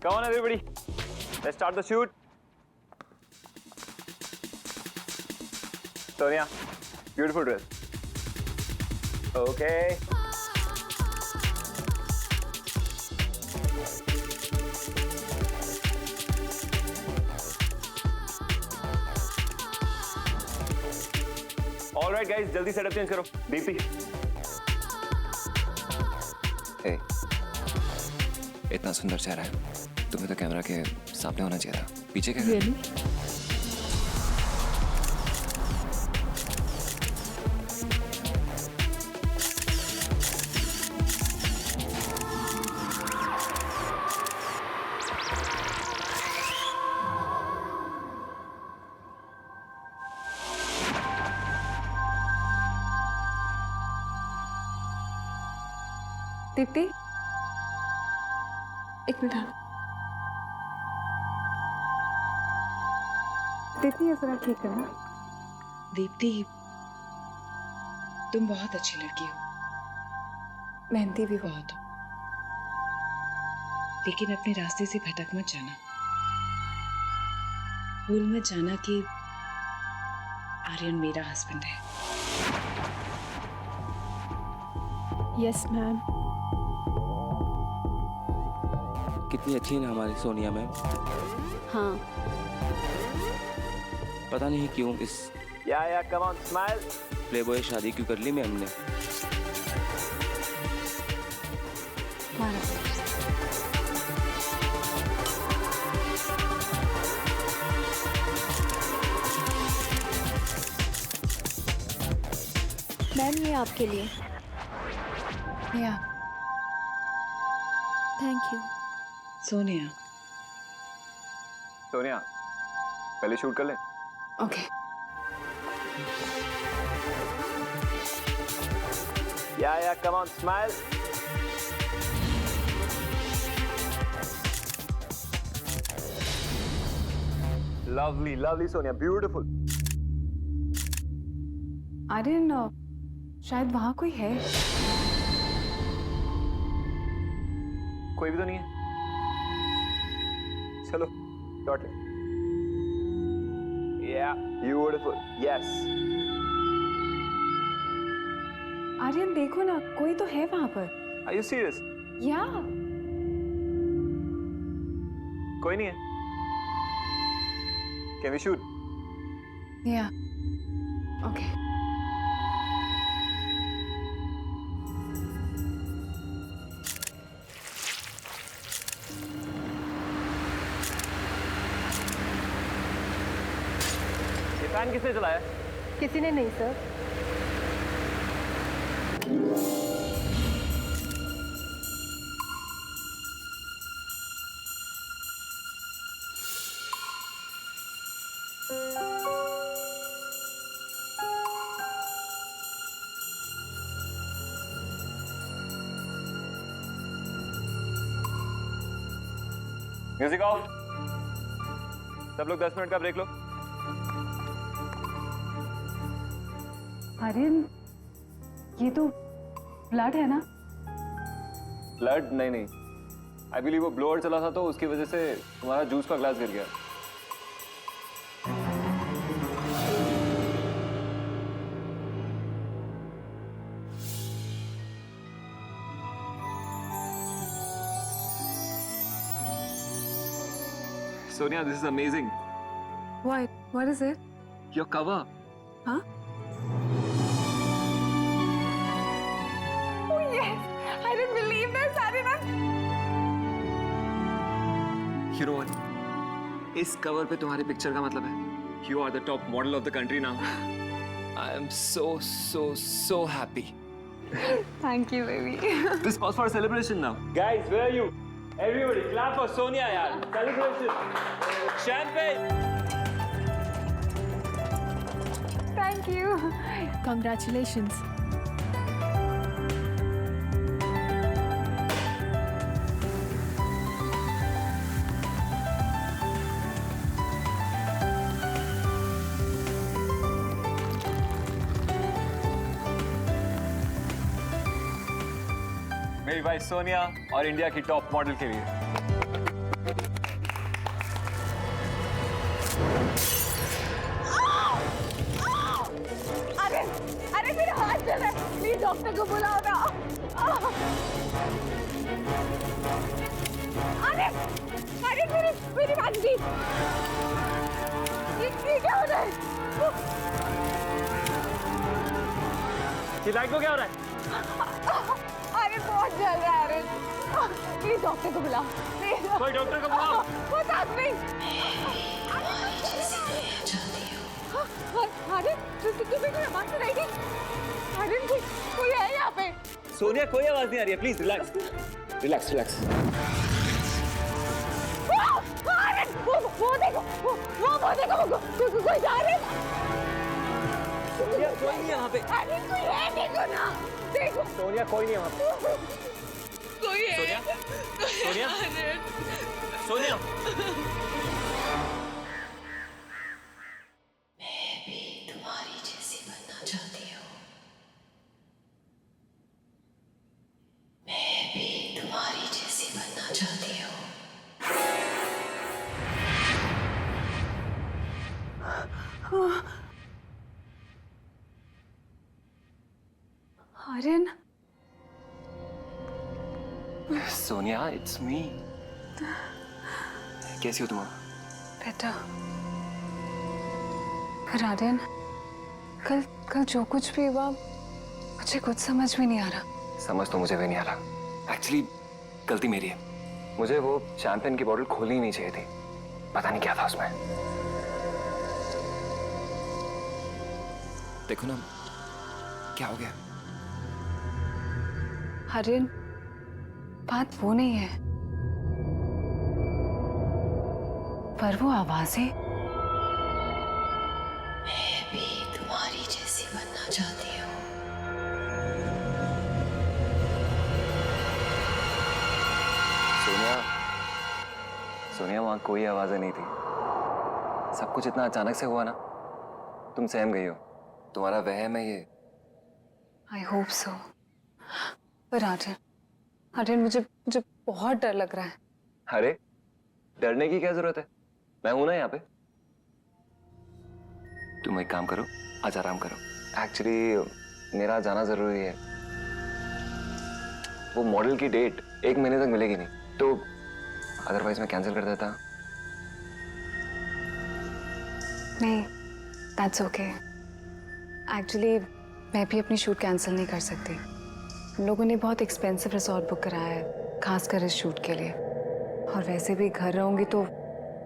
Come on, everybody. Let's start the shoot. Sonia, beautiful dress. Okay. All right, guys, जल्दी setup change करो. DP. Hey, इतना सुंदर चेहरा है. तुम्हें तो कैमरा के सामने होना चाहिए था. पीछे क्या? Really? दीप्ति, एक मिनट. दीप्ति ये जरा ठीक है ना. दीप्ति, तुम बहुत अच्छी लड़की हो. मेहनती भी बहुत. बहुत हो. लेकिन अपने रास्ते से भटक मत जाना. भूल मत जाना कि आर्यन मेरा हस्बैंड है. Yes ma'am. कितनी अच्छी है ना हमारी सोनिया मैम. हाँ. पता नहीं क्यों इस Yeah, come on, smile. Playboy शादी क्यों कर ली मैम ने. मारा. मैम ये आपके लिए. या. Thank you. सोनिया, सोनिया, पहले शूट कर ले. Okay. Yeah, come on, smile. Lovely, lovely, Sonia, beautiful. Aryan, शायद वहाँ कोई है. कोई भी तो नहीं है. चलो, शॉट ले. Yeah, beautiful. Yes. आर्यन देखो ना, कोई तो है वहाँ पर. Are you serious? या. कोई नहीं है. Can we shoot? या. ओके. ये फैन किसने चलाया? किसी ने नहीं सर. Music of. सब लोग 10 मिनट का ब्रेक लो. आर्यन, ये तो ब्लड है ना. ब्लड नहीं नहीं. आई बिलीव वो ब्लोअर चला था तो उसकी वजह से तुम्हारा जूस का ग्लास गिर गया. Sonia, this is amazing. What is it? Your cover. Huh? Oh yes! I didn't believe this, Aryan. You know what? इस कवर पे तुम्हारी पिक्चर का मतलब है You are the top model of the country now. I am so happy. Thank you, baby. This calls for a celebration now. Guys, where are you? Everybody, clap for Sonia, yaar. Celebration. Champagne. Thank you. Congratulations. मेरी wife Sonia और India की top model के लिए doctor को बुलाओ ना। अरे अरे मेरी बात की ये क्या हो रहा है? ये लाइट को क्या हो रहा है? अरे बहुत जल रहा है। अरे प्लीज डॉक्टर को बुलाओ प्लीज। कोई डॉक्टर को बुलाओ। वो साथ में। अरे तुम्हें कोई आवाज सुनाई दी? अरे कोई है यहाँ पे? सोनिया कोई आवाज नहीं आ रही है, प्लीज रिलैक्स रिलैक्स रिलैक्स। अरे वो देखो कोई जा रहा है। सोनिया कोई नहीं यहाँ पे। अरे कोई है देखो ना, देखो सोनिया कोई नहीं यहाँ पे। कोई है। सोनिया सोनिया सोनिया तुम्हारी जैसी बनना चाहती हूँ। मैं भी तुम्हारी जैसी बनना चाहती हूँ। Aryan Sonia, it's me. कैसी हो तुम? बेटा, पर आर्यन कल जो कुछ भी हुआ मुझे कुछ समझ में नहीं आ रहा। समझ तो मुझे भी नहीं आ रहा। एक्चुअली गलती मेरी है। मुझे वो शैंपेन की बोतल खोलनी ही नहीं चाहिए थी। पता नहीं क्या था उसमें। देखो ना, क्या हो गया? आर्यन, बात वो नहीं है, पर वो आवाजें। मैं भी तुम्हारी जैसी बनना चाहती हूँ। सोनिया, सोनिया वहां कोई आवाजें नहीं थी। सब कुछ इतना अचानक से हुआ ना, तुम सहम गई हो। तुम्हारा वहम है ये। I hope so. पर आर्यन मुझे बहुत डर लग रहा है। अरे डरने की क्या जरूरत है? मैं हूं ना यहाँ पे। तुम एक काम करो, आज आराम करो। एक्चुअली मेरा जाना जरूरी है। वो मॉडल की डेट 1 महीने तक मिलेगी नहीं, तो अदरवाइज मैं कैंसिल कर देता। नहीं, दैट्स ओके। एक्चुअली मैं भी अपनी शूट कैंसिल नहीं कर सकती। हम लोगों ने बहुत एक्सपेंसिव रिसोर्ट बुक कराया है, खासकर इस शूट के लिए। और वैसे भी घर रहूंगी तो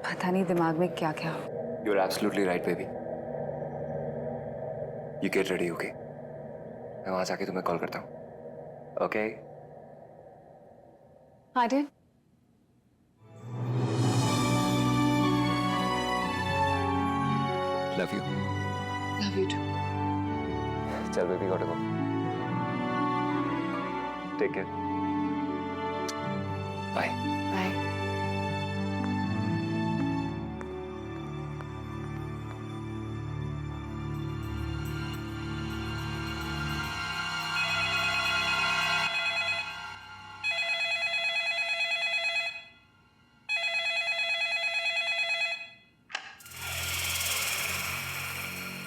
पता नहीं दिमाग में क्या क्या हो। You are absolutely right baby. You get ready, okay? मैं वहां जाके तुम्हें कॉल करता हूँ। Okay? Aryan, love you. Love you too. चल baby, got to go. Take care. Bye. Bye.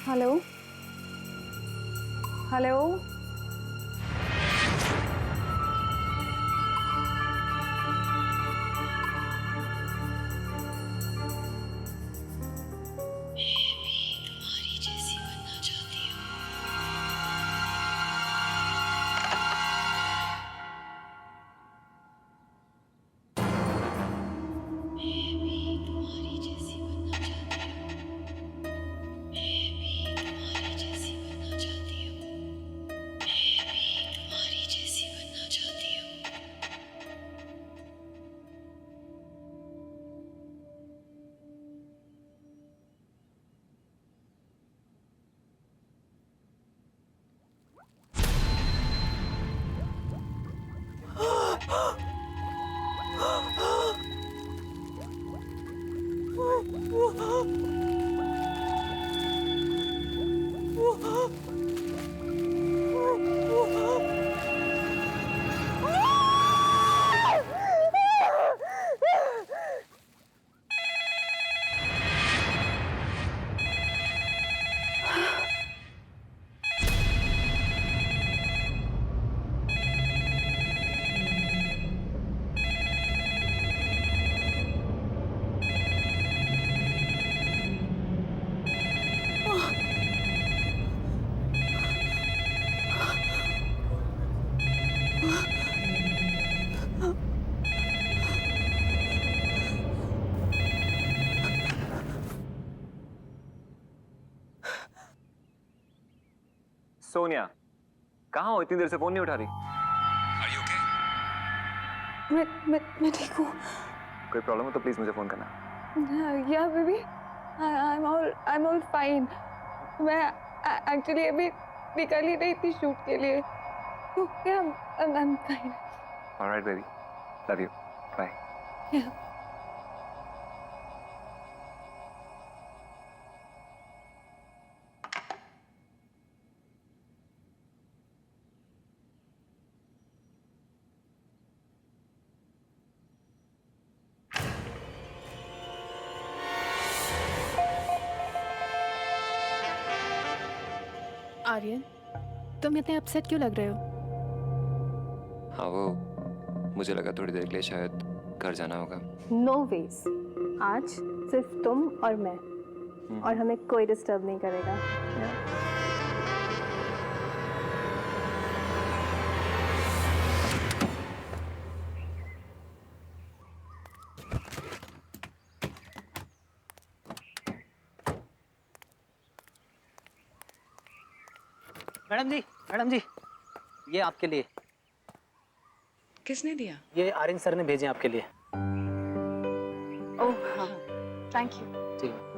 Hello hello, तुम्हारी जैसी बनना चाहती हूँ। मैं भी तुम्हारी जैसी बनना चाहती हूँ। मैं भी तुम्हारी जैसी बनना चाहती हूँ। सोनिया, कहाँ हो? इतनी देर से फोन नहीं उठा रही। मैं ठीक हूँ। कोई प्रॉब्लम हो तो प्लीज मुझे फोन करना। या baby, I am all fine. मैं एक्चुअली अभी निकल ही रही थी शूट के लिए, तो क्या I am fine. Alright baby, love you, bye. Aryan, तुम इतने अपसेट क्यों लग रहे हो? हाँ वो मुझे लगा थोड़ी देर के लिए शायद घर जाना होगा। नो वेज, आज सिर्फ तुम और मैं, और हमें कोई डिस्टर्ब नहीं करेगा। मैडम जी, ये आपके लिए। किसने दिया? ये आर्यन सर ने भेजे आपके लिए। ओह हाँ, थैंक यू। ठीक है।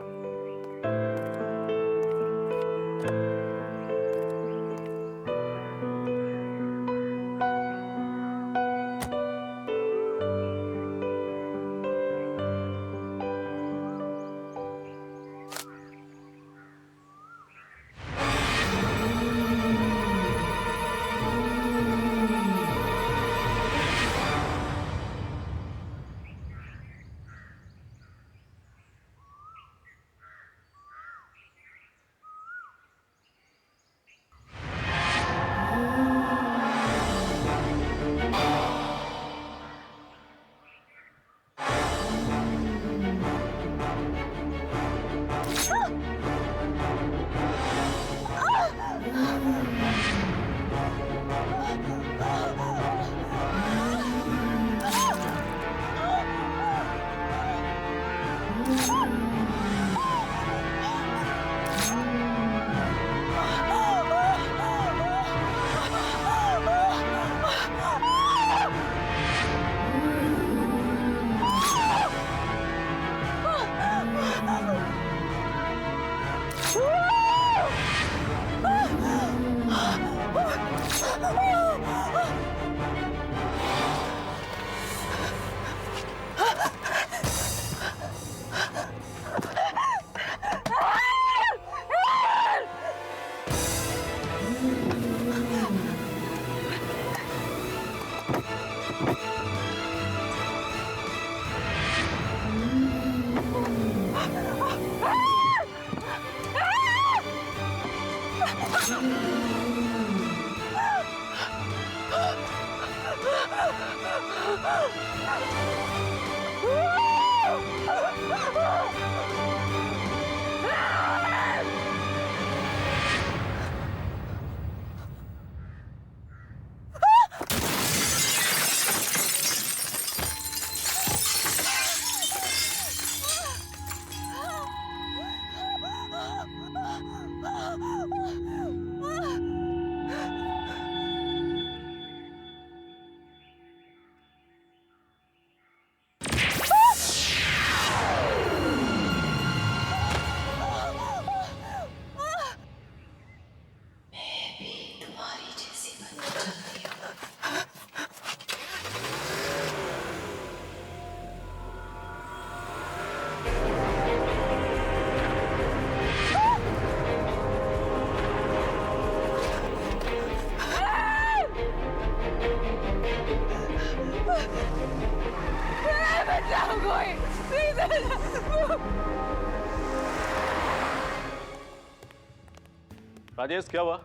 राजेश क्या हुआ?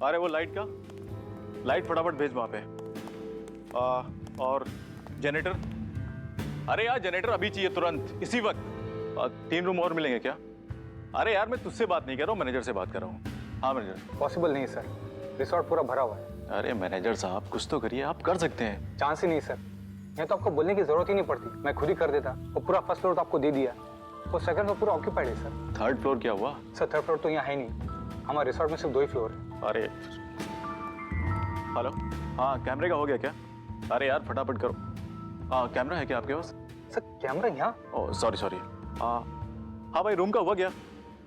अरे वो लाइट फटाफट भेज वहां पे। और जनरेटर, अरे यार जनरेटर अभी चाहिए तुरंत, इसी वक्त। 3 रूम और मिलेंगे क्या? अरे यार मैं तुझसे बात नहीं कर रहा हूँ, मैनेजर से बात कर रहा हूँ। हाँ मैनेजर। पॉसिबल नहीं सर, रिसोर्ट पूरा भरा हुआ है। अरे मैनेजर साहब कुछ तो करिए, आप कर सकते हैं। चांस ही नहीं सर, ये तो आपको बोलने की जरूरत ही नहीं पड़ती, मैं खुद ही कर देता। वो पूरा फर्स्ट फ्लोर तो आपको दे दिया, वो सेकंड फ्लोर पूरा ऑक्यूपाइड है सर। 3rd फ्लोर क्या हुआ? सर 3rd फ्लोर तो यहाँ है नहीं, हमारे रिसोर्ट में सिर्फ 2 ही फ्लोर है। अरे हेलो, हाँ कैमरे का हो गया क्या? अरे यार फटाफट करो। कैमरा है क्या आपके पास? सर कैमरा यहाँ? Oh sorry. हाँ भाई, रूम का हुआ क्या?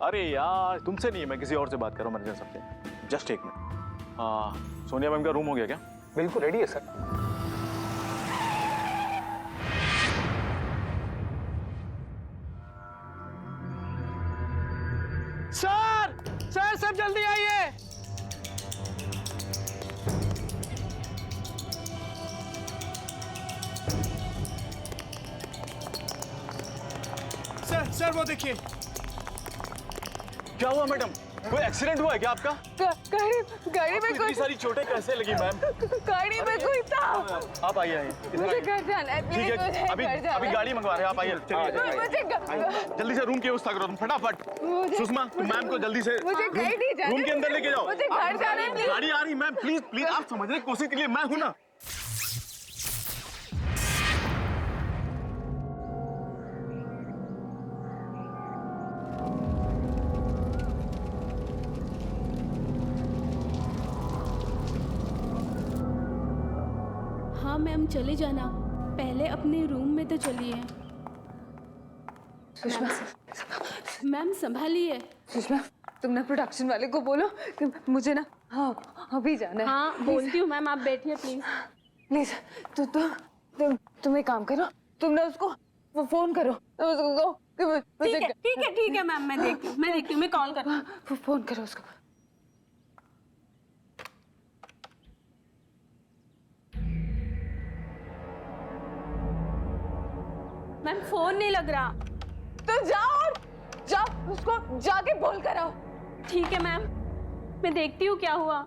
अरे यार तुमसे नहीं, मैं किसी और से बात कर रहा हूँ, मैनेजर सबसे। Just 1 minute. हाँ सोनिया मैम का रूम हो गया क्या? बिल्कुल रेडी है सर। सर सब जल्दी आइए। सर वो देखिए। क्या हुआ मैडम? कोई एक्सीडेंट हुआ है क्या आपका? गाड़ी में इतनी सारी चोटें कैसे लगी मैम? गाड़ी में कोई था। आप आइए। मुझे घर जाना है, ठीक प्लीज है, अभी गाड़ी मंगवा रहे हैं, आप आइए। चलिए जल्दी से रूम की व्यवस्था करो तुम, फटाफट। सुषमा तुम मैम को जल्दी से रूम के अंदर लेके जाओ। मुझे घर जाना है। गाड़ी आ रही मैम, प्लीज आप समझने की कोशिश कीजिए, मैं हूं ना। हाँ मैम चले जाना, पहले अपने रूम में तो चलिए। सुषमा मैम संभालिए। सुषमा तुम ना प्रोडक्शन वाले को बोलो कि मुझे ना अभी जाना है। हाँ बोलती हूँ मैम, आप बैठिए प्लीज। प्लीज तुम एक काम करो, तुम ना उसको वो फोन करो, उसको कहो कि मुझे ठीक है मैम, मैं देखती हूँ, मैं कॉल कर। फोन करो उसको। मैम फोन नहीं लग रहा। तो जाओ उसको जाके बोल कर आओ। ठीक है मैम, मैं देखती हूँ क्या हुआ।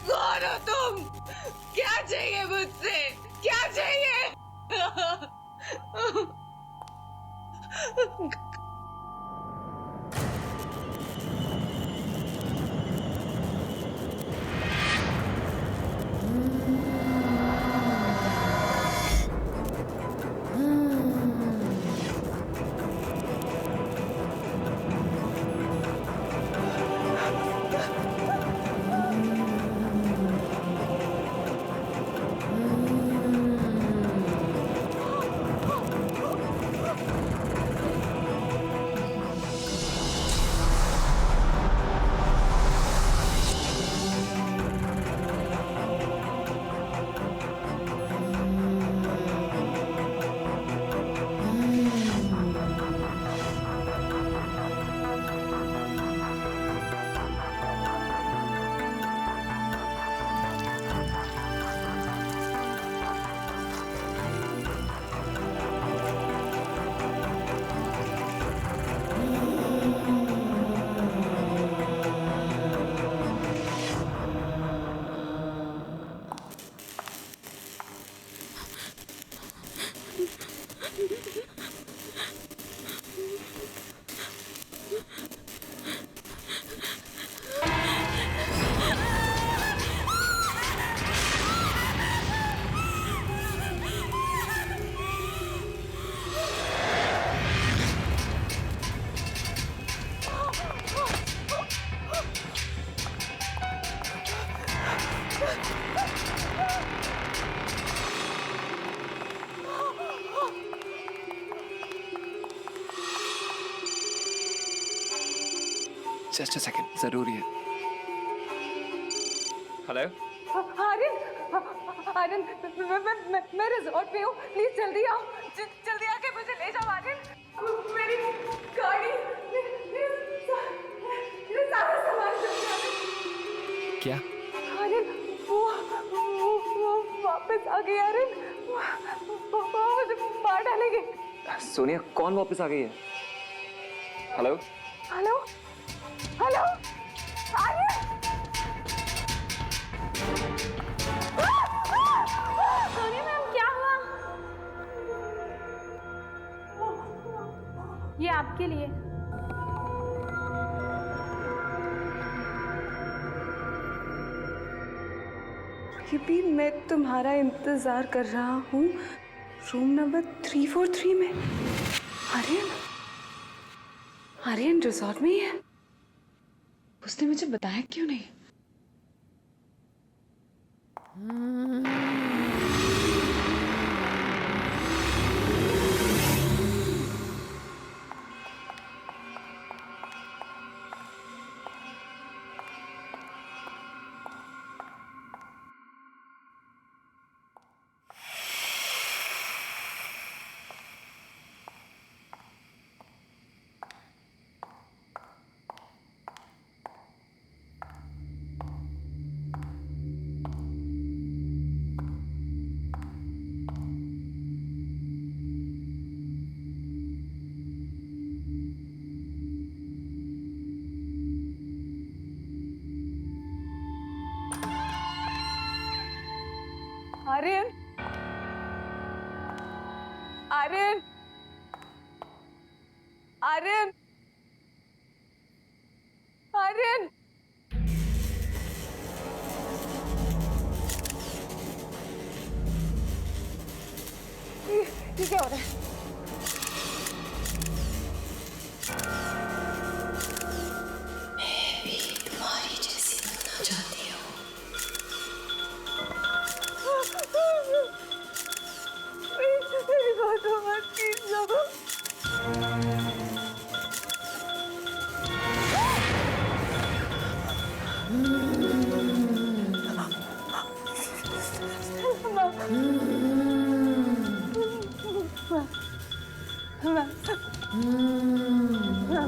कौन हो तुम? क्या चाहिए मुझसे? क्या चाहिए? जस्ट अ सेकंड, जरूरी है। हेलो। आर्यन, आर्यन, मैं रिजॉर्ट पे हूँ, प्लीज जल्दी आओ, जल्दी आके मुझे ले जाओ आर्यन। मेरी गाड़ी, मेरे सारा सामान जल्दी आओ। क्या? आर्यन, वो वापस आ गई आर्यन, वो मुझे मार डालेंगे। सोनिया, कौन वापस आ गई है? Hello. Hello, hello, Aryan. Sonia ma'am, क्या हुआ? ये आपके लिए। ये भी मैं तुम्हारा इंतजार कर रहा हूँ रूम नंबर 343 में। आर्यन, आर्यन रिजॉर्ट में ही है। उसने मुझे बताया क्यों नहीं? आर्यन, आर्यन, आर्यन, आर्यन। ये क्या हो रहा है? मैं भी तुम्हारी जैसी बनना चाहती हूँ। मेरी बात मत कीजिए।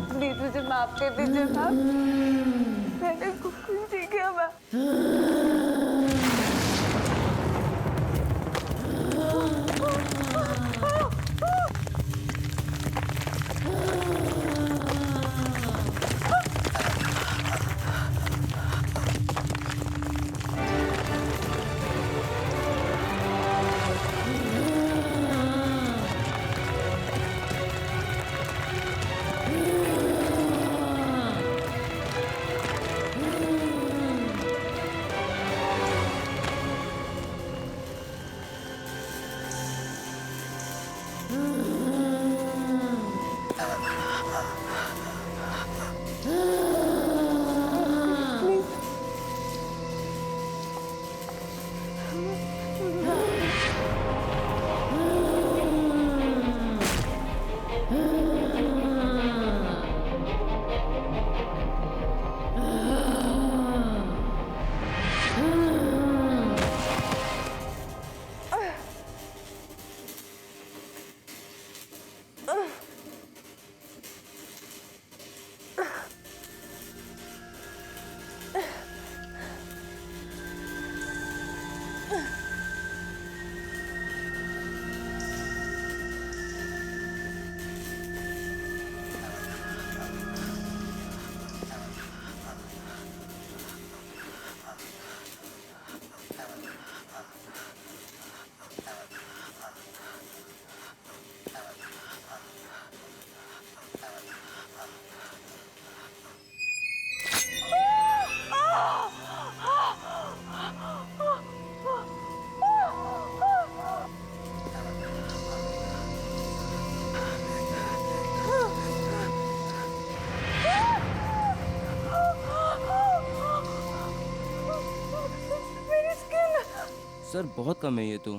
प्लीज मुझे माफ कर दीजिए मैम, मैंने कुछ नहीं किया मैम। सर बहुत कम है ये तो।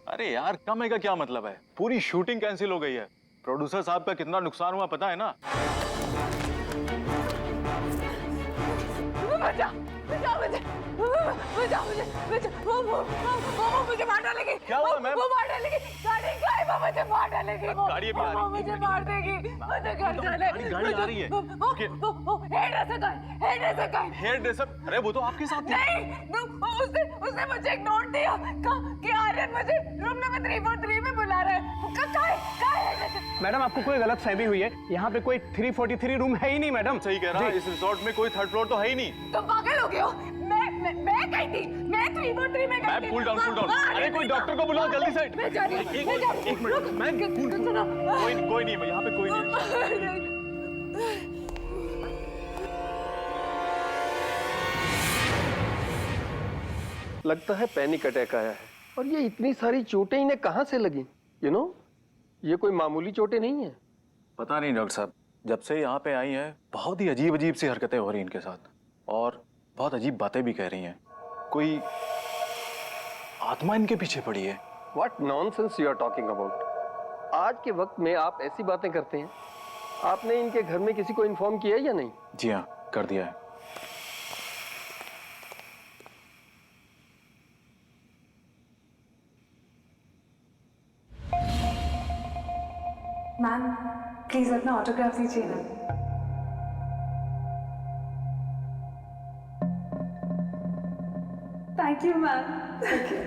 अरे यार, कम है का क्या मतलब है? पूरी शूटिंग कैंसिल हो गई है। प्रोड्यूसर साहब का कितना नुकसान हुआ पता है ना? बचा बचा मुझे बचा मुझे बचा वो मुझे मार डालेगी। क्या हुआ मैम? वो मार डालेगी। गाड़ी गाड़ी वो मुझे मार डालेगी। गाड़ी अभी आ रही है। मुझे मार देगी। मुझे घर जाने। गाड़ी आ रही है। हेयर ड्रेसर का है। Hairdresser? अरे वो तो आपके साथ थी। नहीं उसने मुझे एक नोट दिया कि आर्यन मुझे रूम नंबर 343 में बुला रहा है। कहाँ है? मैडम आपको कोई गलत फहमी हुई है, यहाँ पे कोई 343 रूम है ही नहीं मैडम। सही कह रहा है, इस रिसोर्ट में कोई थर्ड फ्लोर तो है ही नहीं। तुम पागल हो गए हो? मैं गई थी, मैं 343 में गई थी। Cool down cool down. अरे कोई डॉक्टर को बुलाओ जल्दी से। मैं जा रही हूँ। एक मिनट मैम, कोई नहीं, यहाँ पे कोई नहीं। लगता है पैनिक अटैक आया है। और ये इतनी सारी चोटें इन्हें कहाँ से लगी? ये कोई मामूली चोटें नहीं है। पता नहीं डॉक्टर साहब, जब से यहाँ पे आई हैं बहुत ही अजीब अजीब सी हरकतें हो रही हैं इनके साथ, और बहुत अजीब बातें भी कह रही हैं। कोई आत्मा इनके पीछे पड़ी है। What nonsense you are talking about? आज के वक्त में आप ऐसी बातें करते हैं? आपने इनके घर में किसी को इन्फॉर्म किया है या नहीं? जी हाँ, कर दिया है। मैम प्लीज अपना ऑटोग्राफ दीजिए ना। Thank you ma'am. Thank you.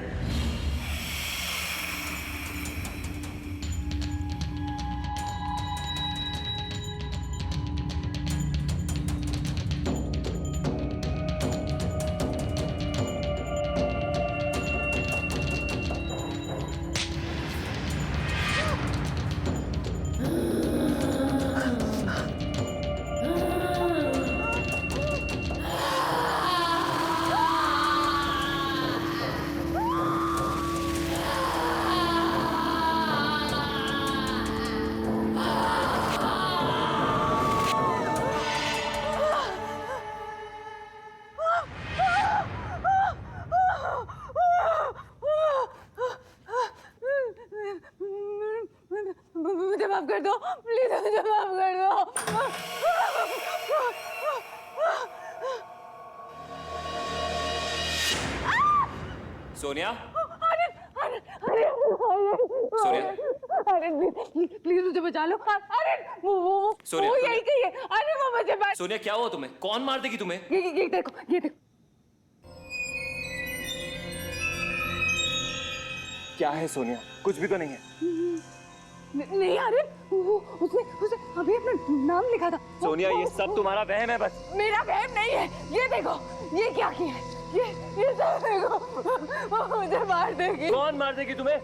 मुझे माफ कर दो प्लीज, मुझे माफ कर दो। सोनिया, अरे प्लीज मुझे बचा लो। अरे वो सोनिया, वो यही कही है। अरे वो मुझे सोनिया क्या हुआ तुम्हें? कौन मार देगी तुम्हें? ये देखो, ये देखो। क्या है सोनिया? कुछ भी तो नहीं है। नहीं आर्यन, उसने अभी अपना नाम लिखा था। सोनिया ये सब तुम्हारा वहम है बस। मेरा वहम नहीं है। ये देखो, ये क्या किया है? ये सब देखो, वो मुझे मार देगी। कौन मार देगी तुम्हें?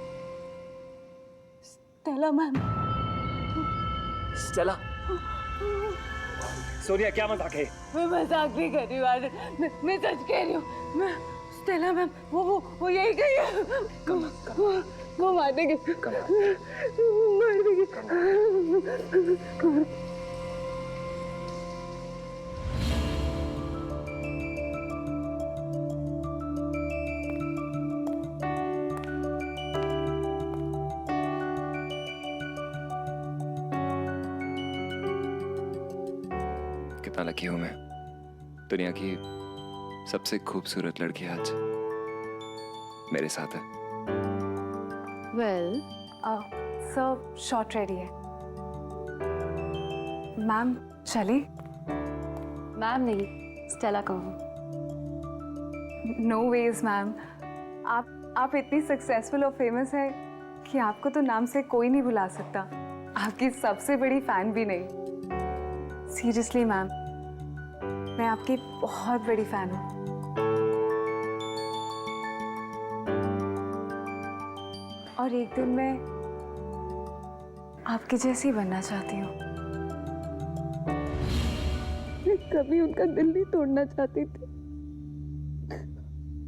Stella ma'am. स्टेला? सोनिया क्या मजाक है? मैं मजाक नहीं कर रही हूँ आर्यन, मैं सच कह रही हूँ। मैं स्टेला मैम, वो यही कही है। वो मार देगी। मार देगी। कितना लकी हूं मैं। दुनिया की सबसे खूबसूरत लड़की आज मेरे साथ है। वेल सर शॉर्ट रेडी है। मैम चले? मैम नहीं, स्टेला कहूँ। नो वेज मैम, आप इतनी सक्सेसफुल और फेमस है कि आपको तो नाम से कोई नहीं भुला सकता। आपकी सबसे बड़ी फैन भी नहीं। सीरियसली मैम, मैं आपकी बहुत बड़ी फैन हूँ। और एक दिन मैं आपके जैसी बनना चाहती हूँ। मैं कभी उनका दिल नहीं तोड़ना चाहती थी।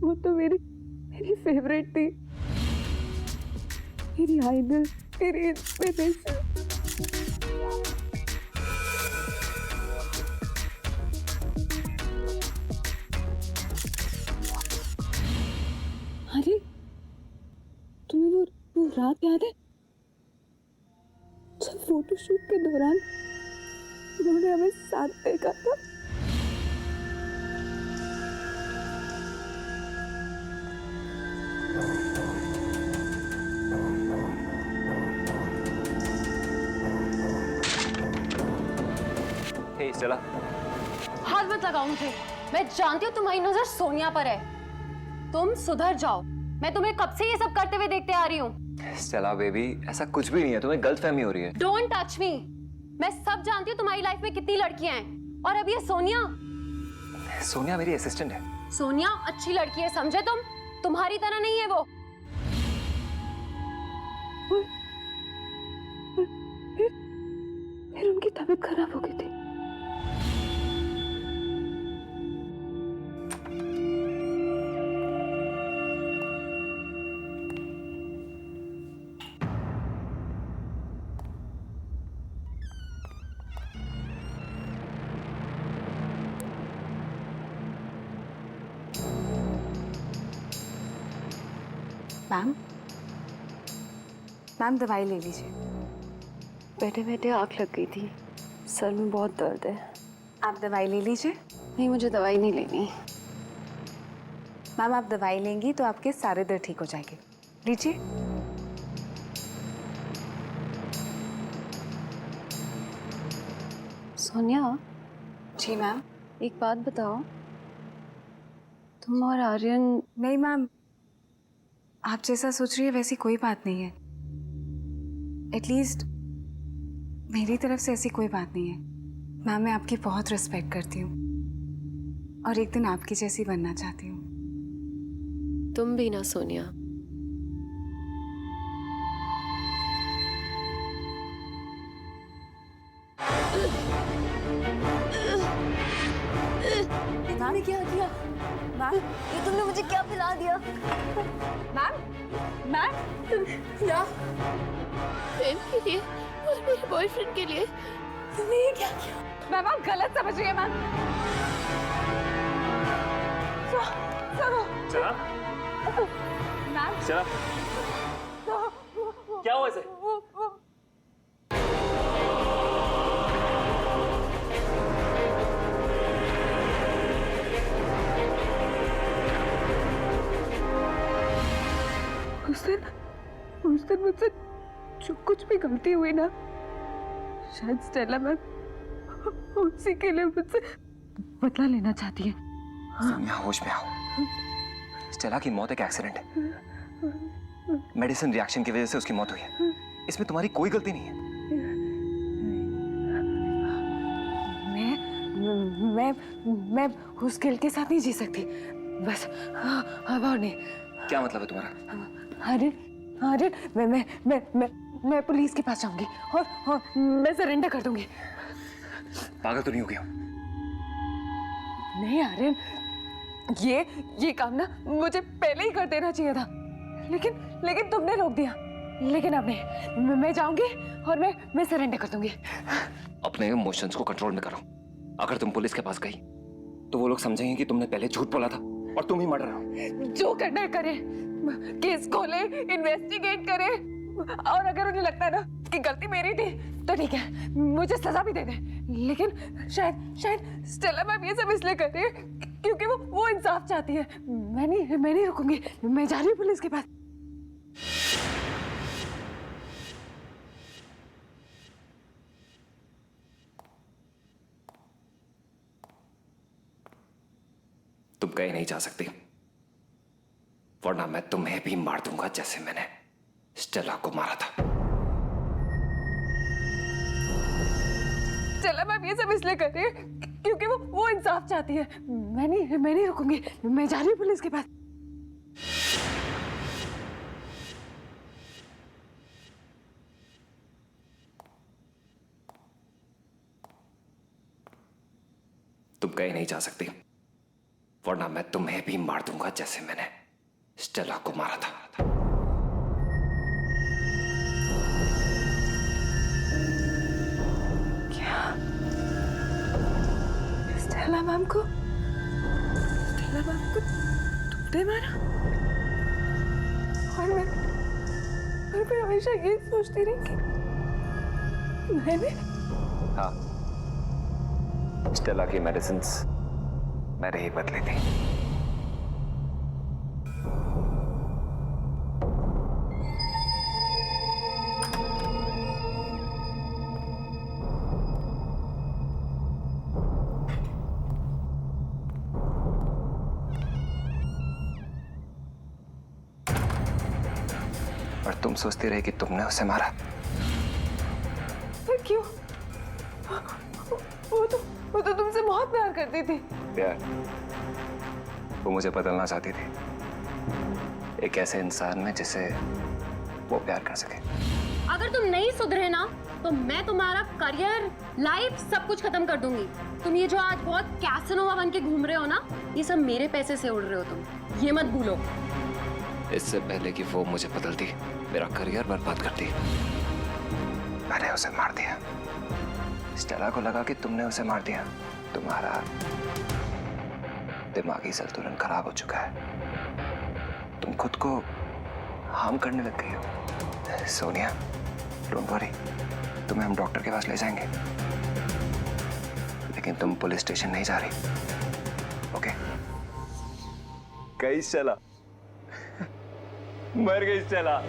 वो तो मेरी फेवरेट थी, मेरी आइडल, मेरी इंस्पिरेशन। अरे तुम्हें वो रात याद है जब फोटोशूट के दौरान उन्होंने हमें साथ देखा था? चला। हाथ मत लगाओ मुझे। मैं जानती हूँ तुम्हारी नजर सोनिया पर है। तुम सुधर जाओ। मैं तुम्हें कब से ये सब करते हुए देखते आ रही हूँ। चला बेबी, ऐसा कुछ भी नहीं है, तुम्हें गलतफहमी हो रही है। Don't touch me. मैं सब जानती हूँ तुम्हारी लाइफ में कितनी लड़कियां हैं, और अब ये सोनिया। सोनिया मेरी असिस्टेंट है। सोनिया अच्छी लड़की है, समझे तुम? तुम्हारी तरह नहीं है वो। फिर उनकी तबीयत खराब हो गई थी। मैम, मैम दवाई ले लीजिए। बैठे बैठे आँख लग गई थी, सर में बहुत दर्द है। आप दवाई ले लीजिए। नहीं, मुझे दवाई नहीं लेनी। मैम आप दवाई लेंगी तो आपके सारे दर्द ठीक हो जाएंगे। लीजिए। सोनिया। जी मैम। एक बात बताओ, तुम और आर्यन। नहीं मैम, आप जैसा सोच रही है वैसी कोई बात नहीं है। एटलीस्ट मेरी तरफ से ऐसी कोई बात नहीं है। मैम मैं आपकी बहुत रिस्पेक्ट करती हूँ और एक दिन आपकी जैसी बनना चाहती हूँ। तुम भी ना सोनिया। तुमने क्या किया? मैम, ये तुमने मुझे क्या पिला दिया? मैम, मैम, क्या? प्रेम के लिए और मेरे बॉयफ्रेंड के लिए तुमने ये क्या किया? मैम आप गलत समझ रही हैं मैम। सुनो। चला मैम। चला। क्या हुआ इसे? उस दिन मुझसे जो कुछ भी गलती हुई ना, शायद स्टेला मैम उसी के लिए मुझसे बदला लेना चाहती है। सोनिया होश में आओ। स्टेला की मौत एक एक्सीडेंट है। मेडिसिन रिएक्शन की वजह से उसकी मौत हुई है। इसमें तुम्हारी कोई गलती नहीं है। मैं उस गिल के साथ नहीं जी सकती। बस अब और नहीं। क्या मतलब है तुम्हारा? आर्यन, मैं पुलिस के पास जाऊंगी और मैं सरेंडर कर दूंगी। पागल तो नहीं हो गया? नहीं आर्यन, ये काम ना मुझे पहले ही कर देना चाहिए था, लेकिन तुमने रोक दिया। लेकिन अब नहीं, मैं जाऊंगी और मैं सरेंडर कर दूंगी। अपने इमोशंस को कंट्रोल में करो। अगर तुम पुलिस के पास गई तो वो लोग समझेंगे कि तुमने पहले झूठ बोला था और तुम ही मर्डर हो। जो करना है करे, केस खोले, इन्वेस्टिगेट करे, और अगर उन्हें लगता है ना कि गलती मेरी थी तो ठीक है, मुझे सजा भी दे दे। लेकिन शायद स्टेला मैम ये सब इसलिए कर रही है क्योंकि वो इंसाफ चाहती है। मैं नहीं रुकूंगी। मैं जा रही हूँ पुलिस के पास। तुम कहीं नहीं जा सकती, वरना मैं तुम्हें भी मार दूंगा जैसे मैंने स्टेला को मारा था। स्टेला मैम ये सब इसलिए कर रही है क्योंकि वो इंसाफ चाहती है। मैं नहीं रुकूंगी। मैं जा रही हूँ पुलिस के पास। तुम कहीं नहीं जा सकती, वरना मैं तुम्हें भी मार दूंगा जैसे मैंने स्टेला को मारा था। क्या? स्टेला मैम को तुमने मारा? और मैं हमेशा ये सोचती रही कि मैंने। हाँ, स्टेला की मेडिसिन्स मैंने ही बदली थी। तुम सोचती रही कि तुमने उसे मारा। पर क्यों? वो तो तुमसे बहुत प्यार करती थी। प्यार? वो मुझे बदलना चाहती थी, एक ऐसे इंसान में जिसे वो प्यार कर सके। अगर तुम नहीं सुधरे ना तो मैं तुम्हारा करियर, लाइफ सब कुछ खत्म कर दूंगी। तुम ये जो आज बहुत कैसनोवा बन के घूम रहे हो ना, ये सब मेरे पैसे से उड़ रहे हो तुम, ये मत भूलो। इससे पहले कि वो मुझे बदलती, मेरा करियर बर्बाद करती, मैंने उसे मार दिया। स्टेला को लगा कि तुमने उसे मार दिया। तुम्हारा दिमागी संतुलन खराब हो चुका है, तुम खुद को हार्म करने लग गई हो। सोनिया, डोंट वरी, तुम्हें हम डॉक्टर के पास ले जाएंगे, लेकिन तुम पुलिस स्टेशन नहीं जा रही, ओके? गई स्टेला, मर गई स्टेला।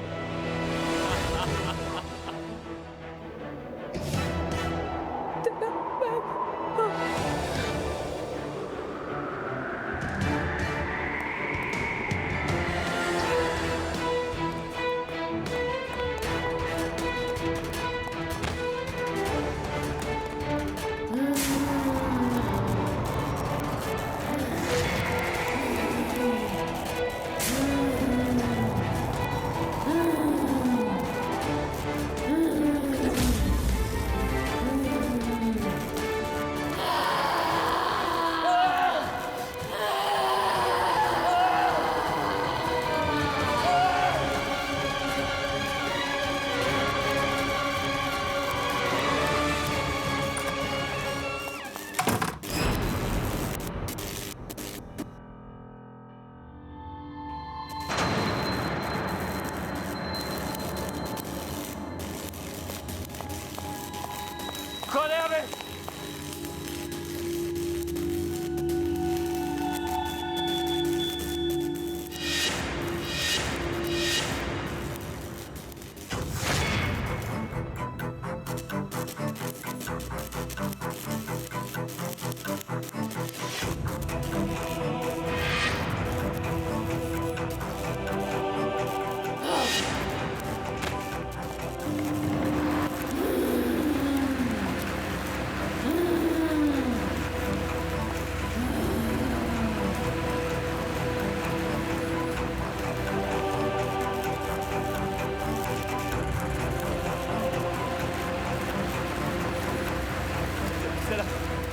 खोले हमें।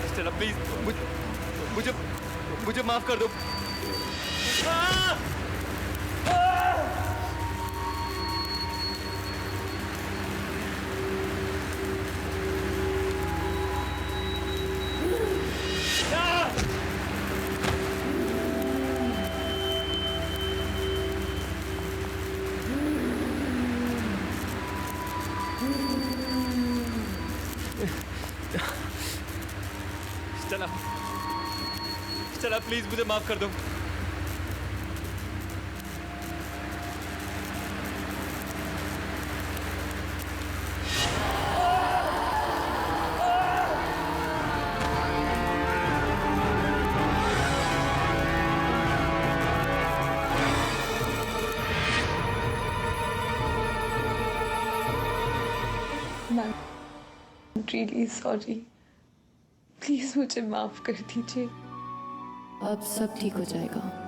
स्टेला प्लीज, मुझे माफ कर दो। स्टेला प्लीज मुझे माफ कर दो। रियली सॉरी, प्लीज मुझे माफ कर दीजिए। अब सब ठीक हो जाएगा।